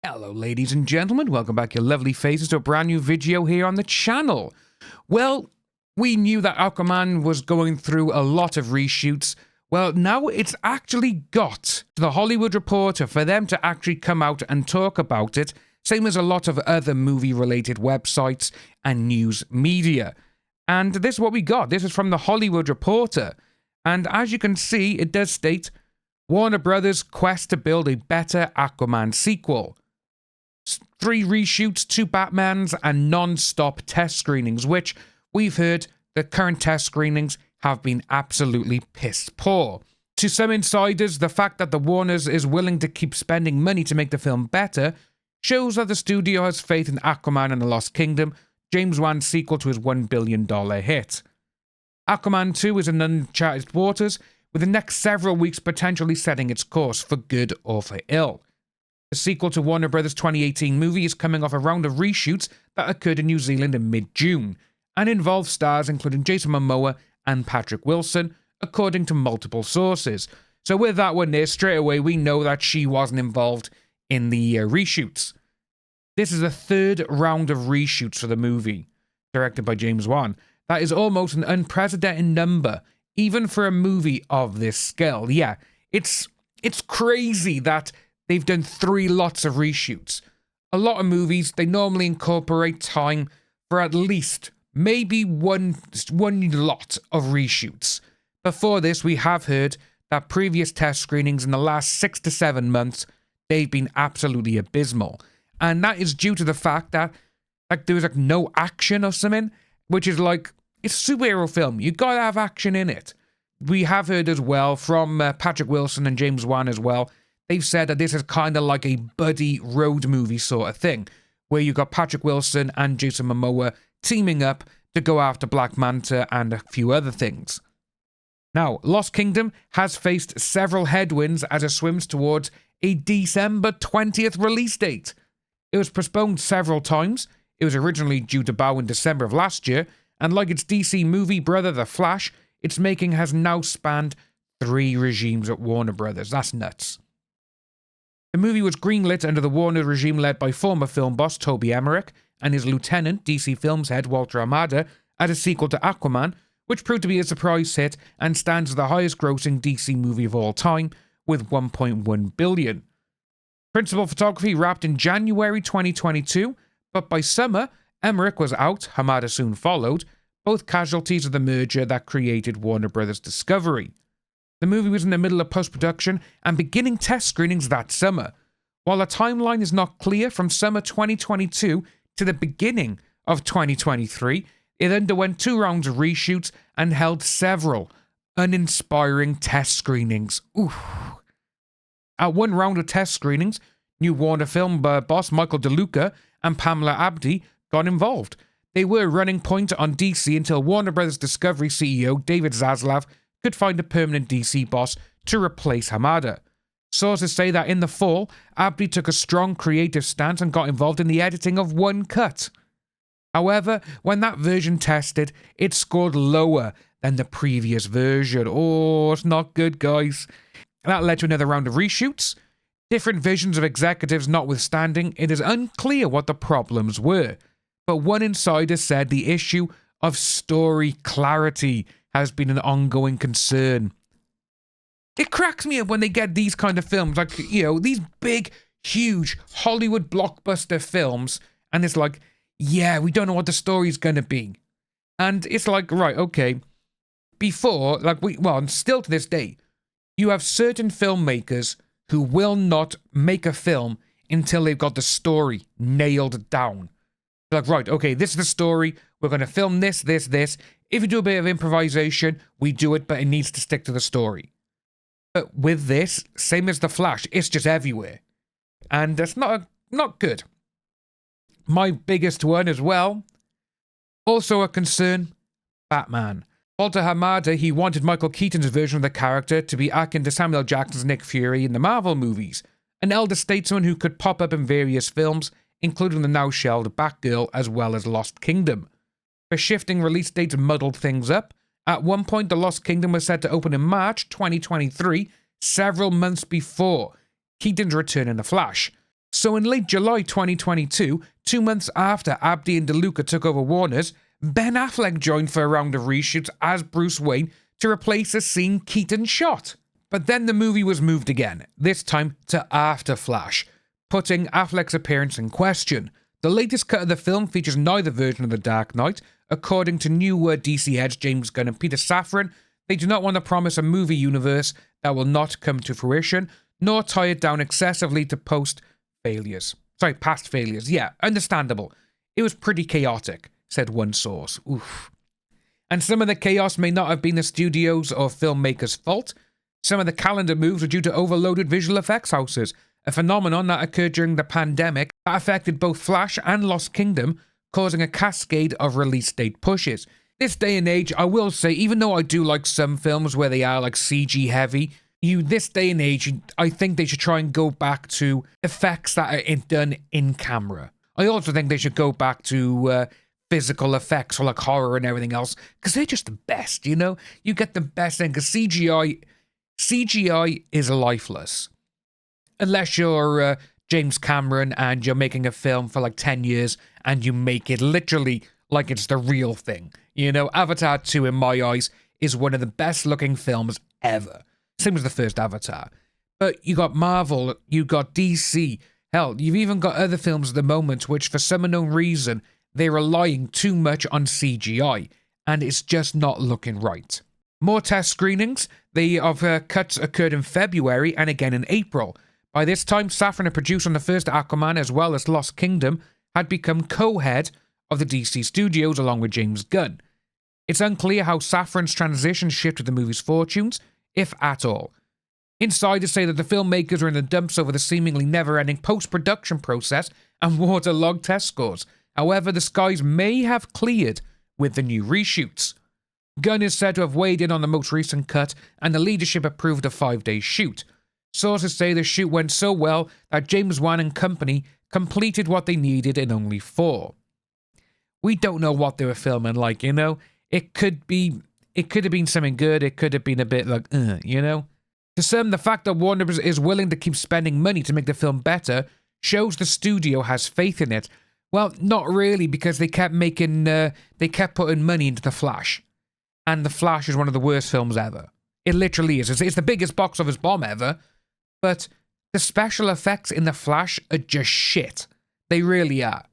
Hello ladies and gentlemen, welcome back your lovely faces to a brand new video here on the channel. Well, we knew that Aquaman was going through a lot of reshoots. Well, now it's actually got to The Hollywood Reporter for them to actually come out and talk about it, same as a lot of other movie-related websites and news media. And this is what we got. This is from The Hollywood Reporter. And as you can see, it does state, Warner Brothers quest to build a better Aquaman sequel. 3 reshoots, 2 Batmans, and non-stop test screenings, which we've heard the current test screenings have been absolutely piss poor. To some insiders, the fact that the Warners is willing to keep spending money to make the film better shows that the studio has faith in Aquaman and the Lost Kingdom, James Wan's sequel to his $1 billion hit. Aquaman 2 is in uncharted waters, with the next several weeks potentially setting its course for good or for ill. The sequel to Warner Brothers' 2018 movie is coming off a round of reshoots that occurred in New Zealand in mid-June, and involves stars including Jason Momoa and Patrick Wilson, according to multiple sources. So with that one there, straight away we know that she wasn't involved in the reshoots. This is the 3rd round of reshoots for the movie, directed by James Wan. That is almost an unprecedented number, even for a movie of this scale. Yeah, it's crazy that they've done 3 lots of reshoots. A lot of movies, they normally incorporate time for at least maybe one lot of reshoots. Before this, we have heard that previous test screenings in the last 6 to 7 months, they've been absolutely abysmal. And that is due to the fact that there was no action or something, which is it's a superhero film. You gotta have action in it. We have heard as well from Patrick Wilson and James Wan as well. They've said that this is kind of like a buddy road movie sort of thing, where you got Patrick Wilson and Jason Momoa teaming up to go after Black Manta and a few other things. Now, Lost Kingdom has faced several headwinds as it swims towards a December 20th release date. It was postponed several times. It was originally due to bow in December of last year, and like its DC movie brother The Flash, its making has now spanned 3 regimes at Warner Brothers. That's nuts. The movie was greenlit under the Warner regime led by former film boss Toby Emmerich and his lieutenant, DC Films head Walter Amada, as a sequel to Aquaman, which proved to be a surprise hit and stands as the highest grossing DC movie of all time, with $1.1 billion. Principal photography wrapped in January 2022, but by summer, Emmerich was out, Hamada soon followed, both casualties of the merger that created Warner Brothers Discovery. The movie was in the middle of post-production and beginning test screenings that summer. While the timeline is not clear from summer 2022 to the beginning of 2023, it underwent 2 rounds of reshoots and held several uninspiring test screenings. Oof. At one round of test screenings, new Warner film boss Michael DeLuca and Pamela Abdi got involved. They were running point on DC until Warner Brothers Discovery CEO David Zaslav could find a permanent DC boss to replace Hamada. Sources say that in the fall, Abdi took a strong creative stance and got involved in the editing of one cut. However, when that version tested, it scored lower than the previous version. Oh, it's not good, guys. That led to another round of reshoots. Different visions of executives notwithstanding, it is unclear what the problems were. But one insider said the issue of story clarity has been an ongoing concern. It cracks me up when they get these kind of films, these big, huge Hollywood blockbuster films, and it's yeah, we don't know what the story's gonna be. And it's right, okay. Before, still to this day, you have certain filmmakers who will not make a film until they've got the story nailed down. Right, okay, this is the story, we're going to film this. If you do a bit of improvisation, we do it, but it needs to stick to the story. But with this, same as The Flash, it's just everywhere. And that's not good. My biggest one as well, also a concern, Batman. Walter Hamada, he wanted Michael Keaton's version of the character to be akin to Samuel Jackson's Nick Fury in the Marvel movies, an elder statesman who could pop up in various films, including the now-shelved Batgirl as well as Lost Kingdom. The shifting release dates muddled things up. At one point, The Lost Kingdom was set to open in March 2023, several months before Keaton's return in The Flash. So in late July 2022, 2 months after Abdi and DeLuca took over Warner's, Ben Affleck joined for a round of reshoots as Bruce Wayne to replace a scene Keaton shot. But then the movie was moved again, this time to after Flash, putting Affleck's appearance in question. The latest cut of the film features neither version of The Dark Knight. According to new DC heads James Gunn and Peter Safran, they do not want to promise a movie universe that will not come to fruition, nor tie it down excessively to past failures. Yeah, understandable. It was pretty chaotic, said one source. Oof. And some of the chaos may not have been the studio's or filmmakers' fault. Some of the calendar moves were due to overloaded visual effects houses, a phenomenon that occurred during the pandemic that affected both Flash and Lost Kingdom, causing a cascade of release date pushes. This day and age, I will say, even though I do like some films where they are like CG heavy, this day and age, I think they should try and go back to effects that are done in camera. I also think they should go back to physical effects for like horror and everything else, because they're just the best, you know? You get the best thing, because CGI is lifeless. Unless you're James Cameron and you're making a film for like 10 years and you make it literally like it's the real thing. You know, Avatar 2, in my eyes, is one of the best looking films ever. Same as the first Avatar. But you got Marvel, you got DC, hell, you've even got other films at the moment which, for some unknown reason, they're relying too much on CGI, and it's just not looking right. More test screenings. Cuts occurred in February and again in April. By this time, Safran, a producer on the first Aquaman as well as Lost Kingdom, had become co-head of the DC studios along with James Gunn. It's unclear how Safran's transition shifted the movie's fortunes, if at all. Insiders say that the filmmakers were in the dumps over the seemingly never-ending post-production process and waterlogged test scores. However, the skies may have cleared with the new reshoots. Gunn is said to have weighed in on the most recent cut, and the leadership approved a 5-day shoot. Sources say the shoot went so well that James Wan and company completed what they needed in only 4. We don't know what they were filming like, you know? It could have been something good, it could have been a bit like, you know? To some, the fact that Warner is willing to keep spending money to make the film better shows the studio has faith in it. Well, not really, because they kept putting money into The Flash. And The Flash is one of the worst films ever. It literally is. It's the biggest box office bomb ever. But the special effects in The Flash are just shit. They really are.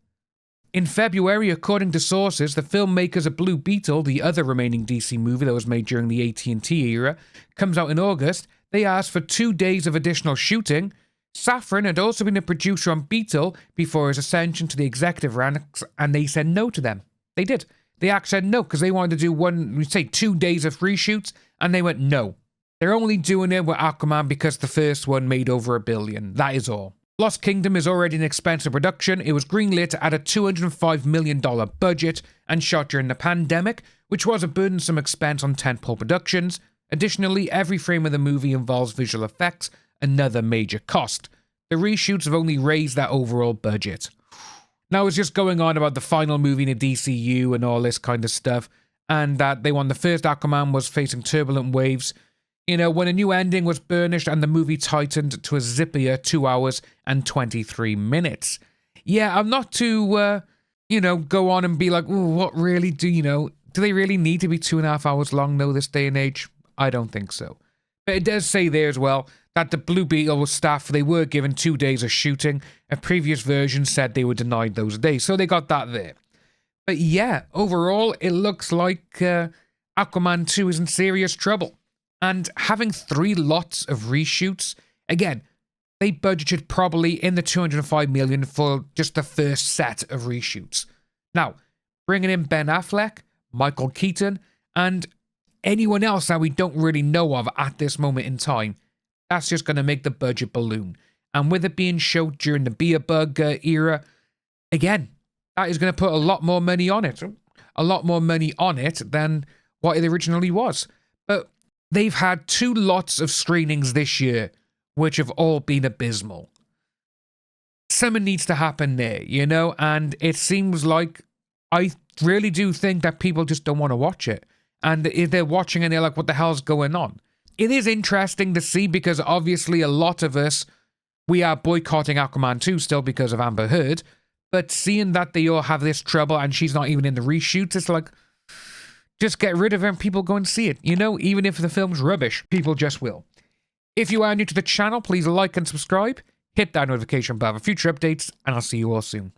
In February, according to sources, the filmmakers of Blue Beetle, the other remaining DC movie that was made during the AT&T era, comes out in August. They asked for 2 days of additional shooting. Safran had also been a producer on Beetle before his ascension to the executive ranks, and they said no to them. They did. They actually said no, because they wanted to do 2 days of reshoots, and they went no. They're only doing it with Aquaman because the first one made over $1 billion. That is all. Lost Kingdom is already an expensive production. It was greenlit at a $205 million budget and shot during the pandemic, which was a burdensome expense on tentpole productions. Additionally, every frame of the movie involves visual effects, another major cost. The reshoots have only raised that overall budget. Now, it's just going on about the final movie in the DCU and all this kind of stuff, and that they won the first Aquaman was facing turbulent waves. You know, when a new ending was burnished and the movie tightened to a zippier 2 hours and 23 minutes. Yeah, I'm not to, go on and be like, ooh, what really do they really need to be 2.5 hours long, though, this day and age? I don't think so. But it does say there as well that the Blue Beetle staff, they were given 2 days of shooting. A previous version said they were denied those days, so they got that there. But yeah, overall, it looks like Aquaman 2 is in serious trouble. And having 3 lots of reshoots, again, they budgeted probably in the $205 million for just the first set of reshoots. Now, bringing in Ben Affleck, Michael Keaton, and anyone else that we don't really know of at this moment in time, that's just going to make the budget balloon. And with it being shot during the Beer-Bug era, again, that is going to put a lot more money on it. A lot more money on it than what it originally was. But they've had 2 lots of screenings this year, which have all been abysmal. Something needs to happen there, you know? And it seems like, I really do think that people just don't want to watch it. And if they're watching and they're like, what the hell's going on? It is interesting to see, because obviously a lot of us We are boycotting Aquaman 2 still because of Amber Heard, but seeing that they all have this trouble and she's not even in the reshoots, it's like, just get rid of her and people go and see it. You know, even if the film's rubbish, people just will. If you are new to the channel, please like and subscribe. Hit that notification bell for future updates, and I'll see you all soon.